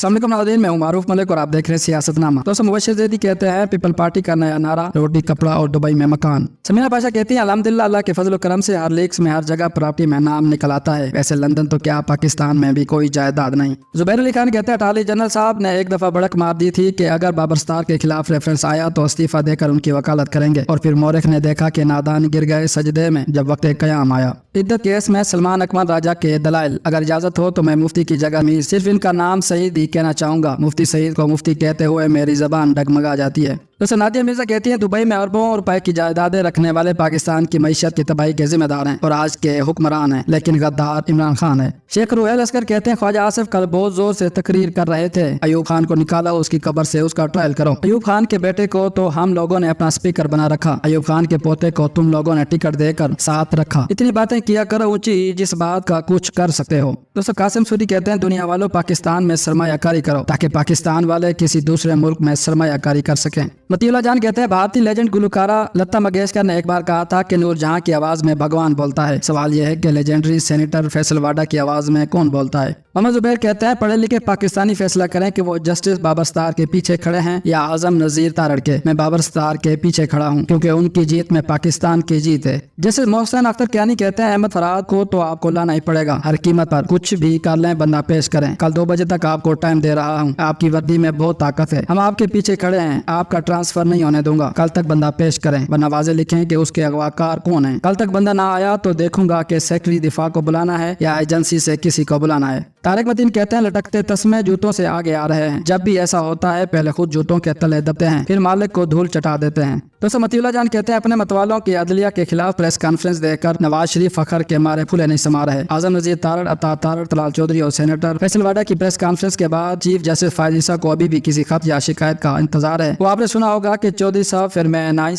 अस्सलाम वालेकुम नाज़रीन, मैं हूं मारूफ मलिक और आप देख रहे हैं सियासतनामा। दोस्तों, मुबश्शिर ज़ैदी कहते हैं पीपल पार्टी का नया नारा, रोटी कपड़ा और दुबई में मकान। समीना पाशा कहती हैं अल्हम्दुलिल्लाह अल्लाह के फजल करम से हर लीक्स में हर जगह प्रॉपर्टी में नाम निकल आता है। वैसे लंदन तो क्या पाकिस्तान में भी कोई जायदाद नहीं। जुबैर अली खान कहते हैं अटार्नी जनरल साहब ने एक दफा बड़क मार दी थी कि अगर बाबर स्टार के खिलाफ रेफरेंस आया तो इस्तीफा देकर उनकी वकालत करेंगे। और फिर मोरिख ने देखा कि नादान गिर गए सजदे में जब वक्त कयाम आया। इद्दत केस में सलमान अकमल राजा के दलाइल, अगर इजाजत हो तो मैं मुफ्ती की जगह में सिर्फ इनका नाम सईद ही कहना चाहूंगा। मुफ्ती सईद को मुफ्ती कहते हुए मेरी जबान डगमगा जाती है। तो नादिया मिर्जा कहती हैं दुबई में अरबों रुपए की जायदादें रखने वाले पाकिस्तान की मईशत की तबाही के जिम्मेदार हैं और आज के हुक्मरान हैं, लेकिन गद्दार इमरान खान है। शेख रुहैल अस्कर कहते हैं ख्वाजा आसिफ कल बहुत जोर से तकरीर कर रहे थे, अयूब खान को निकाला उसकी कब्र से, उसका ट्रायल करो। अयूब खान के बेटे को तो हम लोगों ने अपना स्पीकर बना रखा, अयूब खान के पोते को तुम लोगों ने टिकट देकर साथ रखा। इतनी बातें किया करो ऊंची जिस बात का कुछ कर सकते हो। दोस्तों, कासिम सूरी कहते हैं दुनिया वालों पाकिस्तान में सरमायाकारी करो ताकि पाकिस्तान वाले किसी दूसरे मुल्क में सरमायाकारी कर सकें। मतीउल्लाह जान कहते हैं भारतीय लेजेंड गुलकारा लता मंगेशकर ने एक बार कहा था कि नूरजहां की आवाज में भगवान बोलता है। सवाल यह है कि लेजेंडरी सेनेटर फैसल वाडा की आवाज में कौन बोलता है। मोहम्मद जुबैर कहते हैं पढ़े लिखे पाकिस्तानी फैसला करें कि वो जस्टिस बाबर स्टार के पीछे खड़े हैं या आजम नजीर तारड़ के। मैं बाबर स्टार के पीछे खड़ा हूं क्योंकि उनकी जीत में पाकिस्तान की जीत है। जैसे मोहसिन अख्तर कियानी कहते हैं अहमद फराद को तो आपको लाना ही पड़ेगा, हर कीमत पर कुछ भी कर लें, बंदा पेश करें। कल 2 बजे तक आपको टाइम दे रहा हूँ, आपकी वर्दी में बहुत ताकत है, हम आपके पीछे खड़े हैं, आपका ट्रांसफर नहीं होने दूंगा। कल तक बंदा पेश करें, वरना वाज़ेह लिखें कि उसके अगवाकार कौन है। कल तक बंदा ना आया तो देखूंगा कि सेक्रेटरी दिफा को बुलाना है या एजेंसी से किसी को बुलाना है। तारिक मतीन कहते हैं लटकते तस्मे जूतों से आगे आ रहे हैं, जब भी ऐसा होता है पहले खुद जूतों के तले दबते हैं, फिर मालिक को धूल चटा देते हैं। दोस्तों, मतीउल्लाह जान कहते हैं अपने मतवालों की अदलिया के खिलाफ प्रेस कॉन्फ्रेंस देकर नवाज शरीफ फखर के मारे फूले नहीं समा रहे। आजम नजीर तारड़, अता तारड़, तलाल चौधरी और सेनेटर फैसल वाडा की प्रेस कॉन्फ्रेंस के बाद चीफ जस्टिस फायद ईसा को अभी भी किसी खत या शिकायत का इंतजार है। वो आपने सुना होगा कि चौधरी साहब फिर मैं ना ही